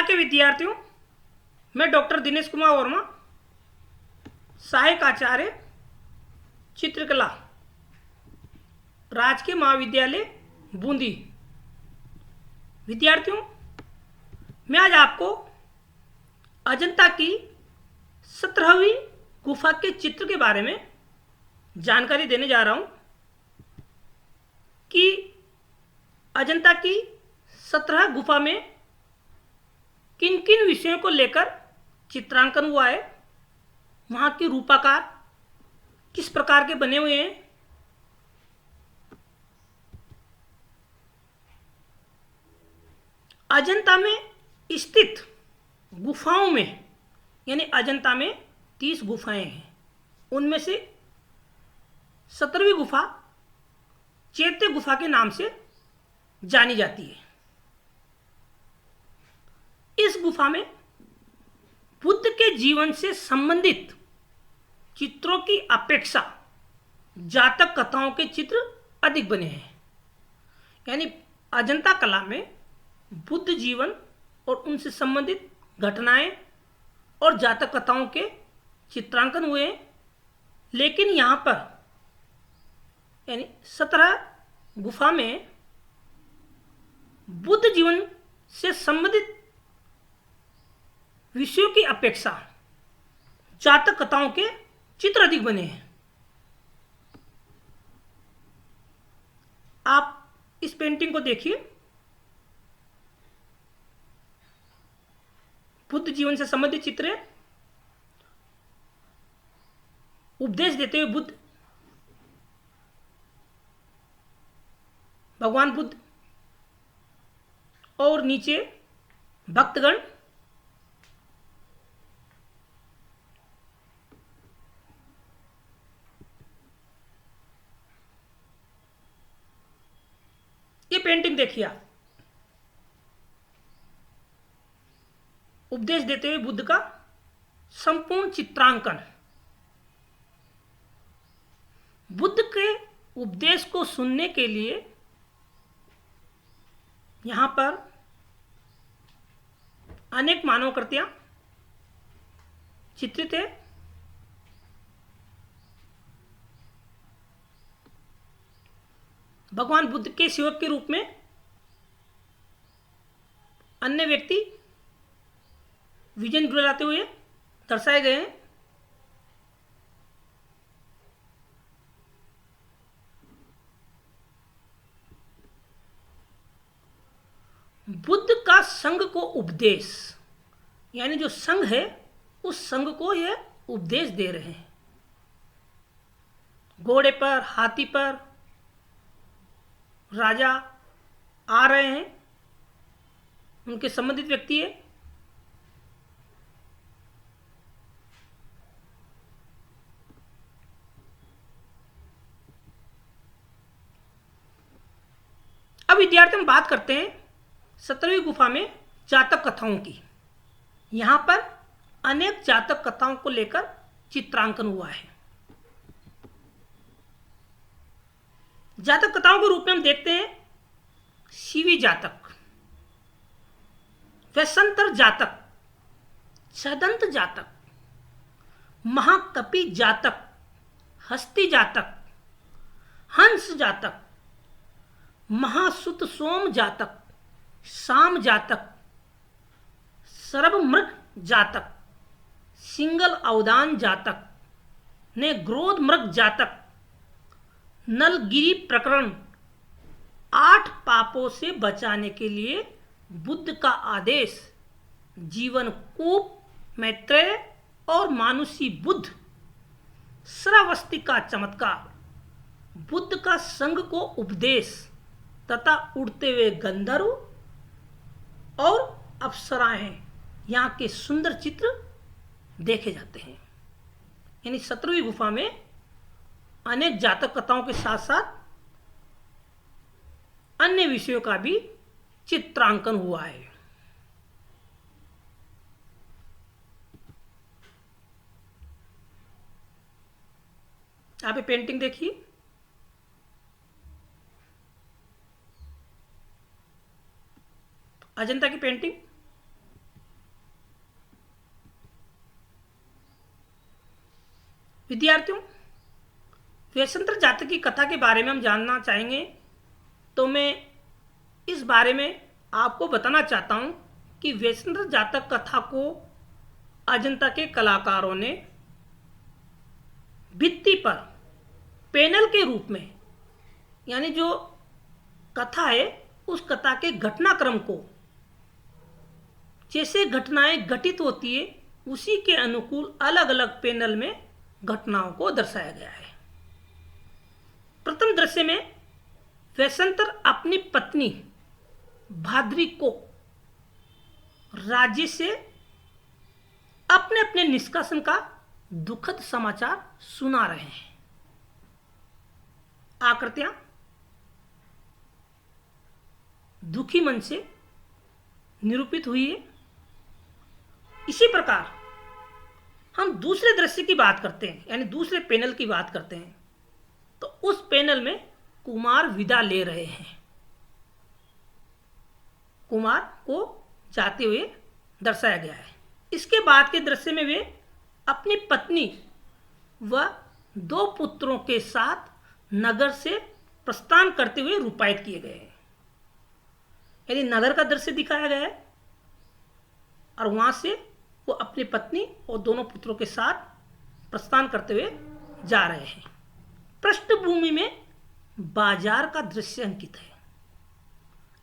के विद्यार्थियों, मैं डॉक्टर दिनेश कुमार वर्मा, सहायक आचार्य चित्रकला, राजकीय महाविद्यालय बूंदी। विद्यार्थियों, मैं आज आपको अजंता की 17वीं गुफा के चित्र के बारे में जानकारी देने जा रहा हूं कि अजंता की 17 गुफा में किन किन विषयों को लेकर चित्रांकन हुआ है, वहां के रूपाकार किस प्रकार के बने हुए हैं, अजंता में स्थित गुफाओं में, यानी अजंता में 30 गुफाएं हैं, उनमें से 17वीं गुफा चैत्य गुफा के नाम से जानी जाती है। इस गुफा में बुद्ध के जीवन से संबंधित चित्रों की अपेक्षा जातक कथाओं के चित्र अधिक बने हैं। यानी अजंता कला में बुद्ध जीवन और उनसे संबंधित घटनाएं और जातक कथाओं के चित्रांकन हुए हैं, लेकिन यहाँ पर यानी 17 गुफा में बुद्ध जीवन से संबंधित विषयों की अपेक्षा जातक कथाओं के चित्र अधिक बने हैं। आप इस पेंटिंग को देखिए। बुद्ध जीवन से संबंधित चित्र है। उपदेश देते हुए बुद्ध, भगवान बुद्ध और नीचे भक्तगण। ये पेंटिंग देखिए आप। उपदेश देते हुए बुद्ध का संपूर्ण चित्रांकन। बुद्ध के उपदेश को सुनने के लिए यहां पर अनेक मानवकृतियां चित्रित है। भगवान बुद्ध के सेवक के रूप में अन्य व्यक्ति विजन बुलाते हुए दर्शाए गए हैं। बुद्ध का संघ को उपदेश, यानी जो संघ है उस संघ को यह उपदेश दे रहे हैं। घोड़े पर, हाथी पर राजा आ रहे हैं, उनके संबंधित व्यक्ति है। अब विद्यार्थी हम बात करते हैं 17वीं गुफा में जातक कथाओं की। यहां पर अनेक जातक कथाओं को लेकर चित्रांकन हुआ है। जातक कथाओं के रूप में हम देखते हैं शिवी जातक, वैशंतर जातक, छदंत जातक, महाकपि जातक, हस्ती जातक, हंस जातक, महासुत सोम जातक, साम जातक, सर्वमृग जातक, सिंगल अवदान जातक ने ग्रोध मृग जातक, नलगिरी प्रकरण 8 पापों से बचाने के लिए बुद्ध का आदेश, जीवन कूप, मैत्रेय और मानुषी बुद्ध, श्रावस्ती का चमत्कार, बुद्ध का संघ को उपदेश तथा उड़ते हुए गंधर्व और अप्सराएं, यहाँ के सुंदर चित्र देखे जाते हैं। यानी 17वीं गुफा में अनेक जातक कथाओं के साथ साथ अन्य विषयों का भी चित्रांकन हुआ है। आप ये पेंटिंग देखिए। अजंता की पेंटिंग विद्यार्थियों, वैशंतर जातक की कथा के बारे में हम जानना चाहेंगे, तो मैं इस बारे में आपको बताना चाहता हूं कि वैशंतर जातक कथा को अजंता के कलाकारों ने भित्ति पर पैनल के रूप में, यानी जो कथा है उस कथा के घटनाक्रम को, जैसे घटनाएं घटित होती है उसी के अनुकूल अलग अलग पैनल में घटनाओं को दर्शाया गया है। प्रथम दृश्य में वैशंतर अपनी पत्नी भाद्री को राज्य से अपने अपने निष्कासन का दुखद समाचार सुना रहे हैं। आकृतियां दुखी मन से निरूपित हुई है। इसी प्रकार हम दूसरे दृश्य की बात करते हैं, यानी दूसरे पैनल की बात करते हैं, तो उस पैनल में कुमार विदा ले रहे हैं। कुमार को जाते हुए दर्शाया गया है। इसके बाद के दृश्य में वे अपनी पत्नी व 2 पुत्रों के साथ नगर से प्रस्थान करते हुए रूपायित किए गए हैं। यानी नगर का दृश्य दिखाया गया है और वहां से वो अपनी पत्नी और दोनों पुत्रों के साथ प्रस्थान करते हुए जा रहे हैं। पृष्ठभूमि में बाजार का दृश्य अंकित है।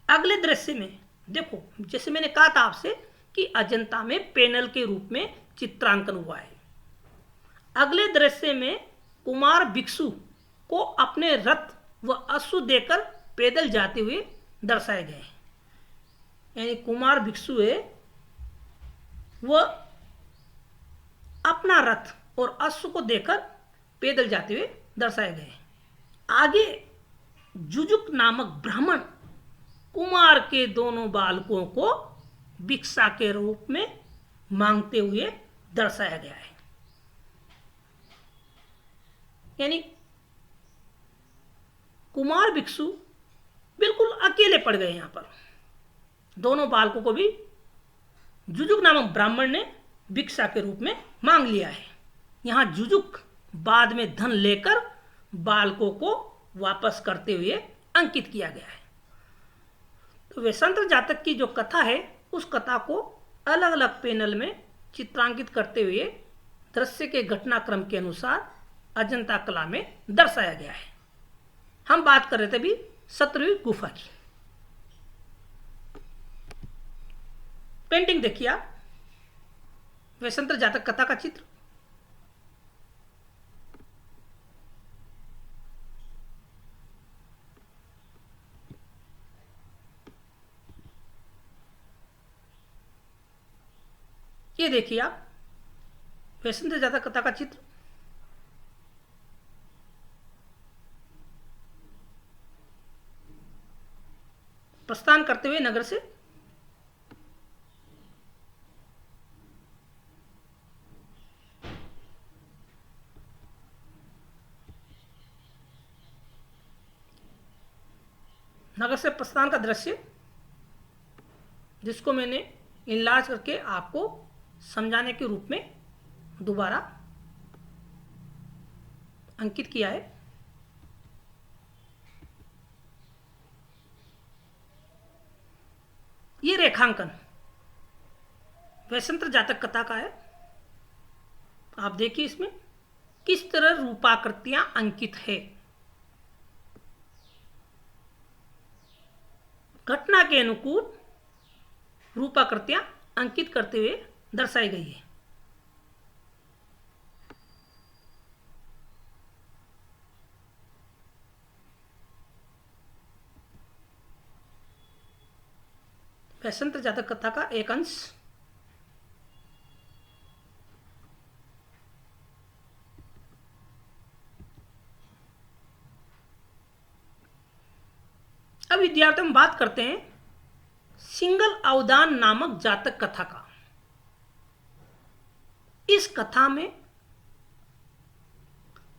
अगले दृश्य में देखो, जैसे मैंने कहा था आपसे कि अजंता में पैनल के रूप में चित्रांकन हुआ है। अगले दृश्य में कुमार भिक्षु को अपने रथ व अश्व देकर पैदल जाते हुए दर्शाए गए हैं। यानी कुमार भिक्षु है, वह अपना रथ और अश्व को देकर पैदल जाते हुए दर्शाए गए। आगे जुजुक नामक ब्राह्मण कुमार के दोनों बालकों को भिक्षा के रूप में मांगते हुए दर्शाया गया है। यानी कुमार भिक्षु बिल्कुल अकेले पड़ गए। यहां पर दोनों बालकों को भी जुजुक नामक ब्राह्मण ने भिक्षा के रूप में मांग लिया है। यहां जुजुक बाद में धन लेकर बालकों को वापस करते हुए अंकित किया गया है। तो वैशंतर जातक की जो कथा है उस कथा को अलग अलग पैनल में चित्रांकित करते हुए दृश्य के घटनाक्रम के अनुसार अजंता कला में दर्शाया गया है। हम बात कर रहे थे अभी 17वीं गुफा की। पेंटिंग देखिए आप, वैशंतर जातक कथा का चित्र। ये देखिए आप, वैशंतर जातक कथा का चित्र। प्रस्थान करते हुए नगर से प्रस्थान का दृश्य, जिसको मैंने इनलार्ज करके आपको समझाने के रूप में दोबारा अंकित किया है। ये रेखांकन वैशंतर जातक कथा का है। आप देखिए इसमें किस तरह रूपाकृतियां अंकित है। घटना के अनुकूल रूपाकृतियां अंकित करते हुए दर्शाई गई है। वैशंतर जातक कथा का एक अंश। अब विद्यार्थियों हम बात करते हैं सिंगल अवदान नामक जातक कथा का। इस कथा में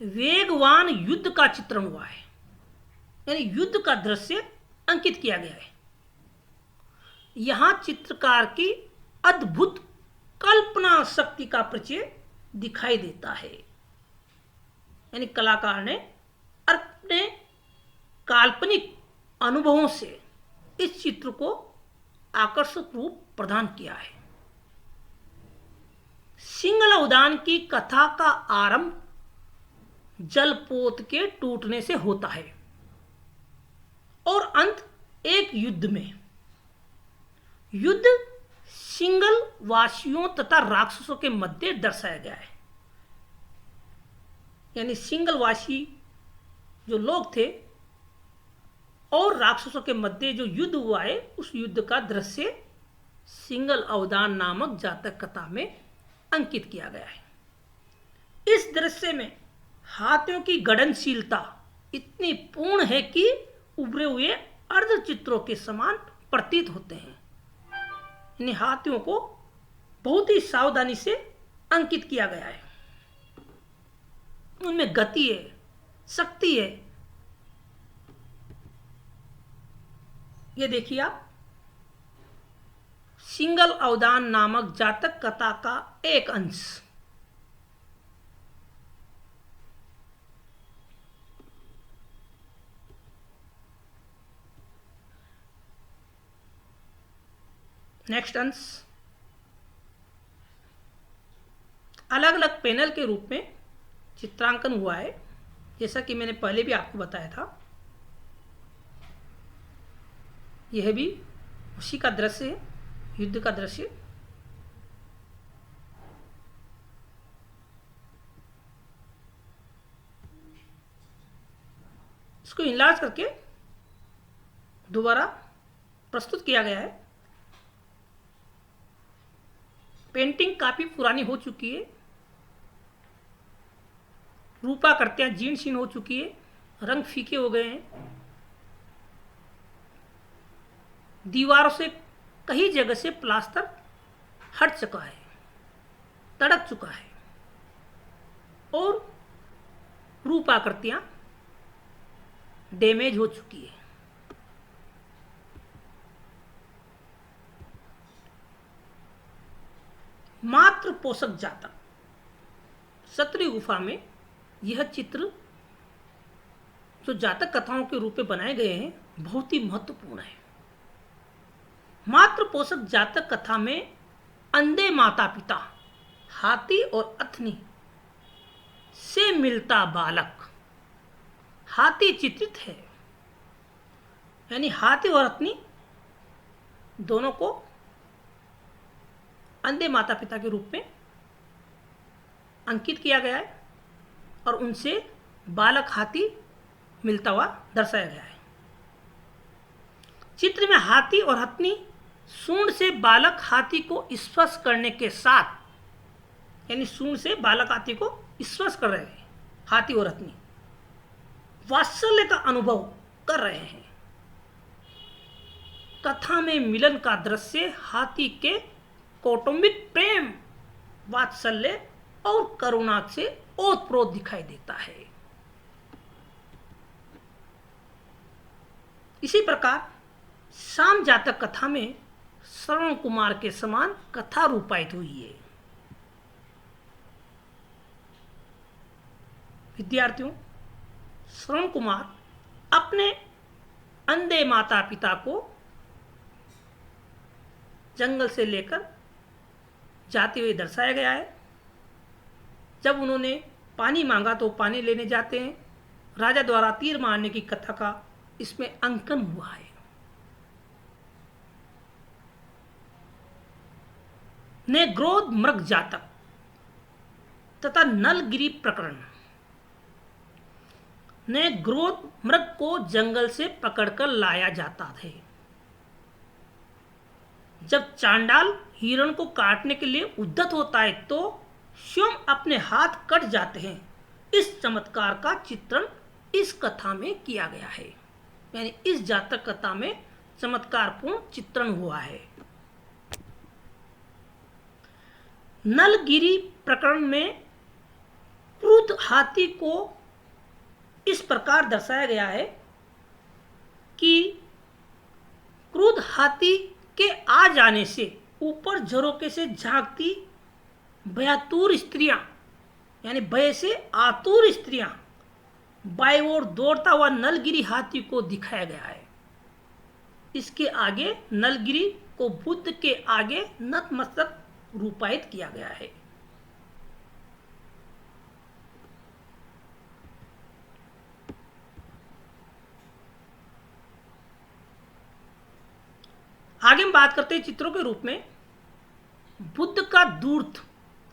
वेगवान युद्ध का चित्रण हुआ है, यानी युद्ध का दृश्य अंकित किया गया है। यहां चित्रकार की अद्भुत कल्पना शक्ति का परिचय दिखाई देता है। यानी कलाकार ने अपने काल्पनिक अनुभवों से इस चित्र को आकर्षक रूप प्रदान किया है। सिंगल उद्यान की कथा का आरंभ जलपोत के टूटने से होता है और अंत एक युद्ध में। युद्ध सिंगल वासियों तथा राक्षसों के मध्य दर्शाया गया है। यानी सिंगल वासी जो लोग थे और राक्षसों के मध्य जो युद्ध हुआ है, उस युद्ध का दृश्य सिंगल अवदान नामक जातक कथा में अंकित किया गया है। इस दृश्य में हाथियों की गड़नशीलता इतनी पूर्ण है कि उभरे हुए अर्धचित्रों के समान प्रतीत होते हैं। इन हाथियों को बहुत ही सावधानी से अंकित किया गया है। उनमें गति है, शक्ति है। ये देखिए आप, सिंगल अवदान नामक जातक कथा का एक अंश। नेक्स्ट अंश अलग अलग पैनल के रूप में चित्रांकन हुआ है, जैसा कि मैंने पहले भी आपको बताया था। यह भी उसी का दृश्य है, युद्ध का दृश्य। इसको इनलार्ज करके दोबारा प्रस्तुत किया गया है। पेंटिंग काफी पुरानी हो चुकी है, रूपाकृतियां जीर्ण शीर्ण हो चुकी है, रंग फीके हो गए हैं। दीवारों से कई जगह से प्लास्टर हट चुका है, तड़क चुका है और रूपाकृतियां डैमेज हो चुकी है। मात्र पोषक जातक सत्री गुफा में यह चित्र जो जातक कथाओं के रूप में बनाए गए हैं बहुत ही महत्वपूर्ण है। मात्र पोषक जातक कथा में अंधे माता पिता, हाथी और अथनी से मिलता बालक, हाथी चित्रित है। यानी हाथी और अथनी दोनों को अंधे माता पिता के रूप में अंकित किया गया है और उनसे बालक हाथी मिलता हुआ दर्शाया गया है। चित्र में हाथी और हथनी सूंड से बालक हाथी को स्पर्श करने के साथ, यानी सूंड से बालक हाथी को स्पर्श कर रहे हैं, हाथी और हथनी वात्सल्य का अनुभव कर रहे हैं। कथा में मिलन का दृश्य हाथी के कौटुंबिक प्रेम, वात्सल्य और करुणा से ओतप्रोत दिखाई देता है। इसी प्रकार शाम जातक कथा में श्रवण कुमार के समान कथा रूपायित हुई है। विद्यार्थियों, श्रवण कुमार अपने अंधे माता पिता को जंगल से लेकर जाते हुए दर्शाया गया है। जब उन्होंने पानी मांगा तो पानी लेने जाते हैं। राजा द्वारा तीर मारने की कथा का इसमें अंकन हुआ है। नेग्रोध मृग जातक तथा नलगिरी प्रकरण। नेग्रोध मृग को जंगल से पकड़कर लाया जाता था। जब चांडाल हिरण को काटने के लिए उद्यत होता है तो स्वयं अपने हाथ कट जाते हैं। इस चमत्कार का चित्रण इस कथा में किया गया है। यानी इस जातक कथा में चमत्कारपूर्ण चित्रण हुआ है। नलगिरी प्रकरण में क्रुद्ध हाथी को इस प्रकार दर्शाया गया है कि क्रुद्ध हाथी के आ जाने से ऊपर झरोके से झांकती भयातुर स्त्रियां यानी भय से आतुर स्त्रियां बाई ओर दौड़ता हुआ नलगिरी हाथी को दिखाया गया है। इसके आगे नलगिरी को बुद्ध के आगे नतमस्तक रूपायित किया गया है। आगे हम बात करते हैं चित्रों के रूप में। बुद्ध का दूर्थ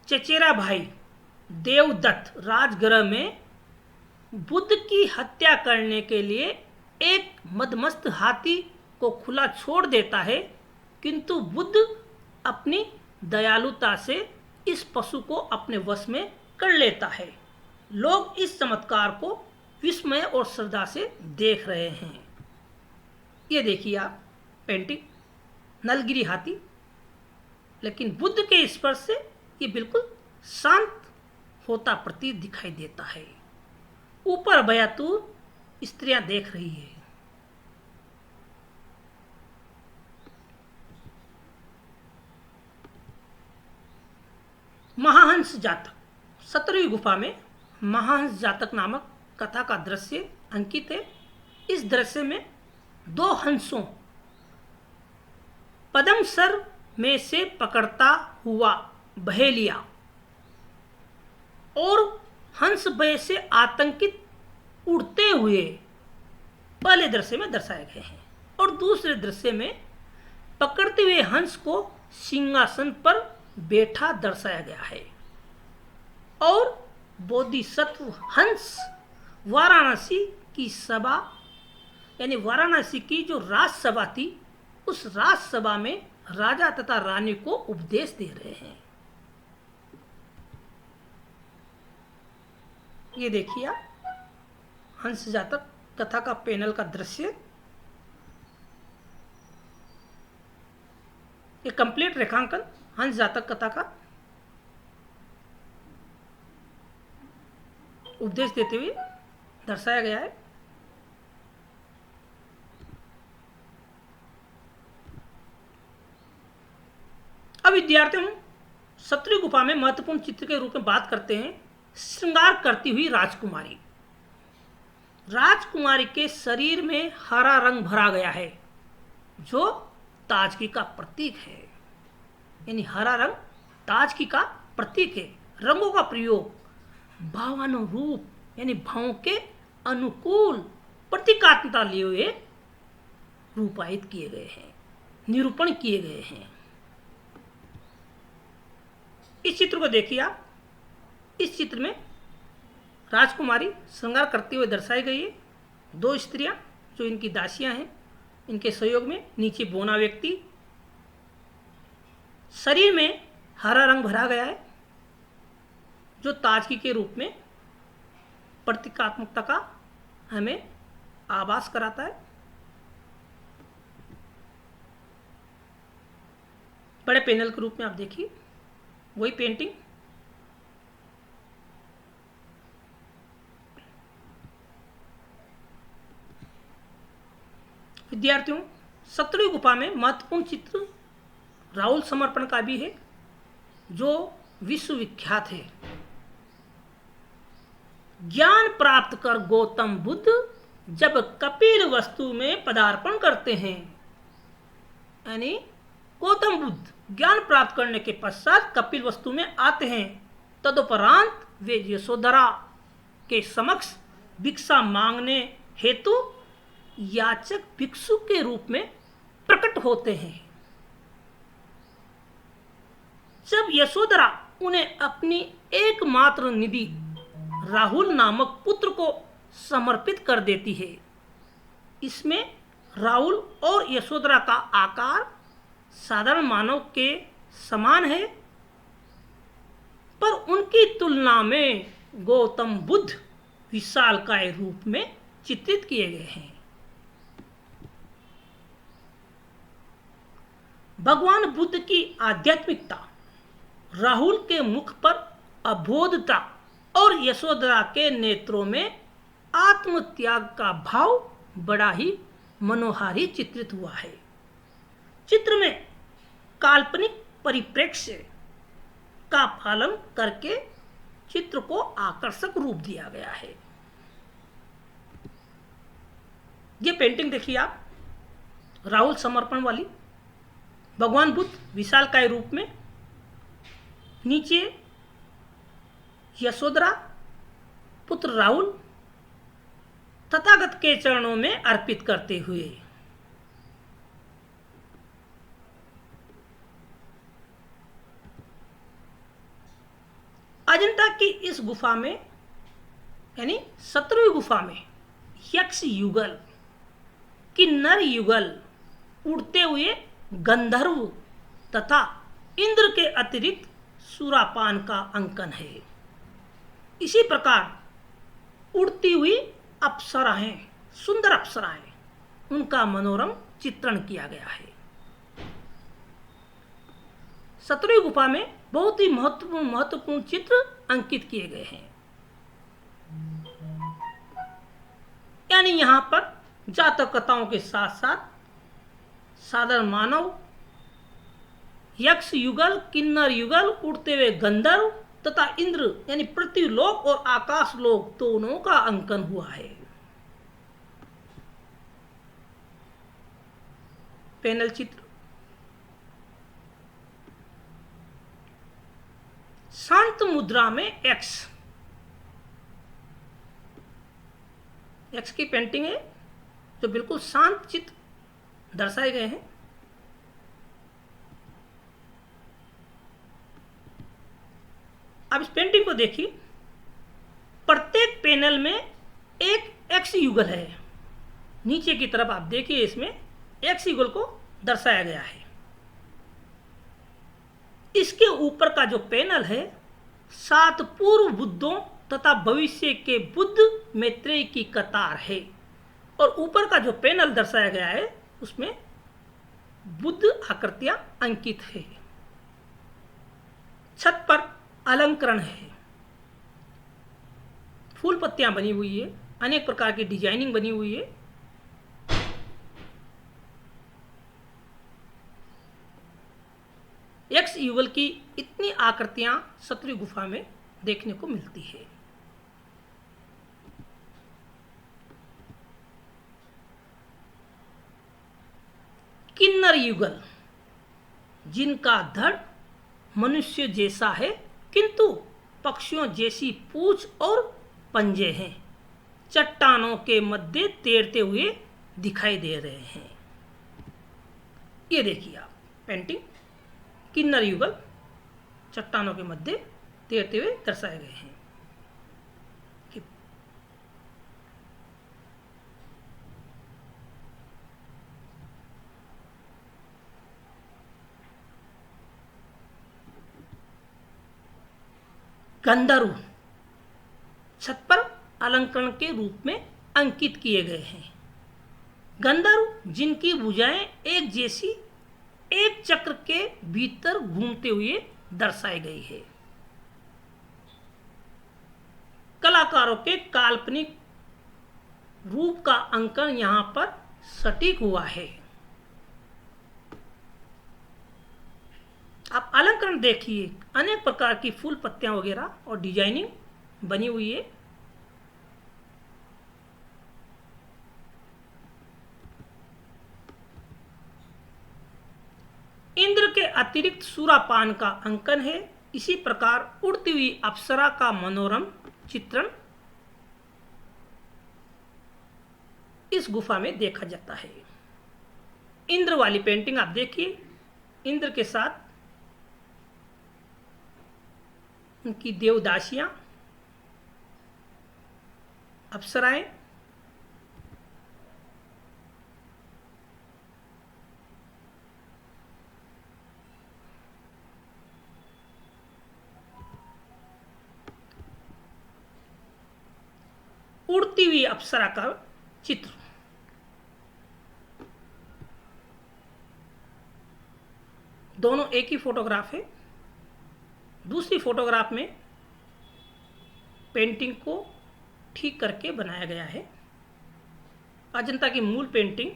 चचेरा भाई देवदत्त राजगृह में बुद्ध की हत्या करने के लिए एक मदमस्त हाथी को खुला छोड़ देता है, किंतु बुद्ध अपनी दयालुता से इस पशु को अपने वश में कर लेता है। लोग इस चमत्कार को विस्मय और श्रद्धा से देख रहे हैं। ये देखिए आप पेंटिंग, नलगिरी हाथी, लेकिन बुद्ध के स्पर्श से ये बिल्कुल शांत होता प्रतीत दिखाई देता है। ऊपर भयातुर स्त्रियां देख रही है। महाहंस जातक, 17वीं गुफा में महाहंस जातक नामक कथा का दृश्य अंकित है। इस दृश्य में दो हंसों पद्म सर में से पकड़ता हुआ बहेलिया और हंस भय से आतंकित उड़ते हुए पहले दृश्य में दर्शाए गए हैं, और दूसरे दृश्य में पकड़ते हुए हंस को सिंहासन पर बैठा दर्शाया गया है। और बोधिसत्व हंस वाराणसी की सभा, यानी वाराणसी की जो राजसभा थी, उस राजसभा में राजा तथा रानी को उपदेश दे रहे हैं। ये देखिए आप हंस जातक कथा का पैनल का दृश्य। ये कंप्लीट रेखांकन हंस जातक कथा का उपदेश देते हुए दर्शाया गया है। अब विद्यार्थियों, 17वीं गुफा में महत्वपूर्ण चित्र के रूप में बात करते हैं श्रृंगार करती हुई राजकुमारी। राजकुमारी के शरीर में हरा रंग भरा गया है, जो ताजगी का प्रतीक है। यानी हरा रंग ताजगी का प्रतीक है। रंगों का प्रयोग भावानुरूप, यानी भावों के अनुकूल प्रतीकात्मकता लिए हुए रूपायित किए गए हैं, निरूपण किए गए हैं। इस चित्र को देखिए आप। इस चित्र में राजकुमारी श्रृंगार करते हुए दर्शाई गई है। दो स्त्रियां जो इनकी दासियां हैं, इनके सहयोग में नीचे बोना व्यक्ति। शरीर में हरा रंग भरा गया है, जो ताजगी के रूप में प्रतीकात्मकता का हमें आभास कराता है। बड़े पैनल के रूप में आप देखिए वही पेंटिंग। विद्यार्थियों, 17वीं गुफा में महत्वपूर्ण चित्र राहुल समर्पण का भी है, जो विश्वविख्यात है। ज्ञान प्राप्त कर गौतम बुद्ध जब कपिल वस्तु में पदार्पण करते हैं, यानी गौतम बुद्ध ज्ञान प्राप्त करने के पश्चात कपिल वस्तु में आते हैं, तदुपरांत वे यशोधरा के समक्ष भिक्षा मांगने हेतु याचक भिक्षु के रूप में प्रकट होते हैं। जब यशोधरा उन्हें अपनी एकमात्र निधि राहुल नामक पुत्र को समर्पित कर देती है। इसमें राहुल और यशोधरा का आकार साधारण मानव के समान है, पर उनकी तुलना में गौतम बुद्ध विशालकाय रूप में चित्रित किए गए हैं। भगवान बुद्ध की आध्यात्मिकता राहुल के मुख पर अबोधता और यशोधरा के नेत्रों में आत्मत्याग का भाव बड़ा ही मनोहारी चित्रित हुआ है। चित्र में काल्पनिक परिप्रेक्ष्य का पालन करके चित्र को आकर्षक रूप दिया गया है। ये पेंटिंग देखिए आप, राहुल समर्पण वाली, भगवान बुद्ध विशालकाय रूप में, नीचे यशोधरा पुत्र राहुल तथागत के चरणों में अर्पित करते हुए। अजंता की इस गुफा में, यानी 17वीं गुफा में, यक्ष युगल, किन्नर युगल, उड़ते हुए गंधर्व तथा इंद्र के अतिरिक्त सुरापान का अंकन है। इसी प्रकार उड़ती हुई अप्सराएं, सुंदर अप्सराएं, उनका मनोरम चित्रण किया गया है। 17वीं गुफा में बहुत ही महत्वपूर्ण चित्र अंकित किए गए हैं। यानी यहां पर जातक कथाओं के साथ साथ साधारण मानव, यक्ष युगल, किन्नर युगल, उड़ते हुए गंधर्व तथा इंद्र यानी पृथ्वीलोक और आकाश लोक दोनों का अंकन हुआ है। पैनल चित्र, शांत मुद्रा में एक्स की पेंटिंग है जो बिल्कुल शांत चित्र दर्शाए गए हैं। अब इस पेंटिंग को देखिए, प्रत्येक पैनल में एक एक्स युगल है। नीचे की तरफ आप देखिए, इसमें एक्स युगल को दर्शाया गया है। इसके ऊपर का जो पैनल है 7 पूर्व बुद्धों तथा भविष्य के बुद्ध मैत्रेय की कतार है, और ऊपर का जो पैनल दर्शाया गया है उसमें बुद्ध आकृतियां अंकित है। छत पर अलंकरण है, फूल पत्तियां बनी हुई है, अनेक प्रकार की डिजाइनिंग बनी हुई है। एक्स युगल की इतनी आकृतियां 17वीं गुफा में देखने को मिलती है। किन्नर युगल, जिनका धड़ मनुष्य जैसा है किंतु पक्षियों जैसी पूंछ और पंजे हैं, चट्टानों के मध्य तैरते हुए दिखाई दे रहे हैं। ये देखिए आप पेंटिंग, किन्नर युगल चट्टानों के मध्य तैरते हुए दर्शाए गए हैं। गंधर्व छत पर अलंकरण के रूप में अंकित किए गए हैं। गंधर्व जिनकी भुजाएं एक जैसी एक चक्र के भीतर घूमते हुए दर्शाई गई है। कलाकारों के काल्पनिक रूप का अंकन यहां पर सटीक हुआ है। आप अलंकरण देखिए, अनेक प्रकार की फूल पत्तियां वगैरह और डिजाइनिंग बनी हुई है। इंद्र के अतिरिक्त सूरापान का अंकन है। इसी प्रकार उड़ती हुई अप्सरा का मनोरम चित्रण इस गुफा में देखा जाता है। इंद्र वाली पेंटिंग आप देखिए, इंद्र के साथ उनकी देवदासियां, अप्सराएं, उड़ती हुई अप्सरा का चित्र। दोनों एक ही फोटोग्राफ है। दूसरी फोटोग्राफ में पेंटिंग को ठीक करके बनाया गया है। अजंता की मूल पेंटिंग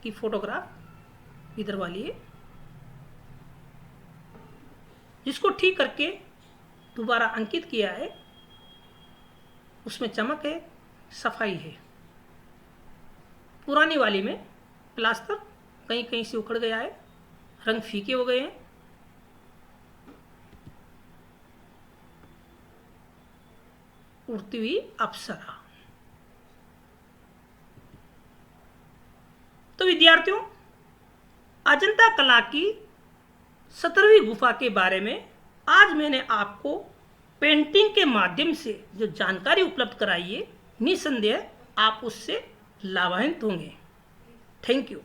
की फोटोग्राफ इधर वाली है, जिसको ठीक करके दोबारा अंकित किया है उसमें चमक है, सफाई है। पुरानी वाली में प्लास्टर कहीं कहीं से उखड़ गया है, रंग फीके हो गए हैं। उड़ती हुई अप्सरा। तो विद्यार्थियों, अजंता कला की 17वीं गुफा के बारे में आज मैंने आपको पेंटिंग के माध्यम से जो जानकारी उपलब्ध कराई है, निसंदेह आप उससे लाभान्वित होंगे। Thank you.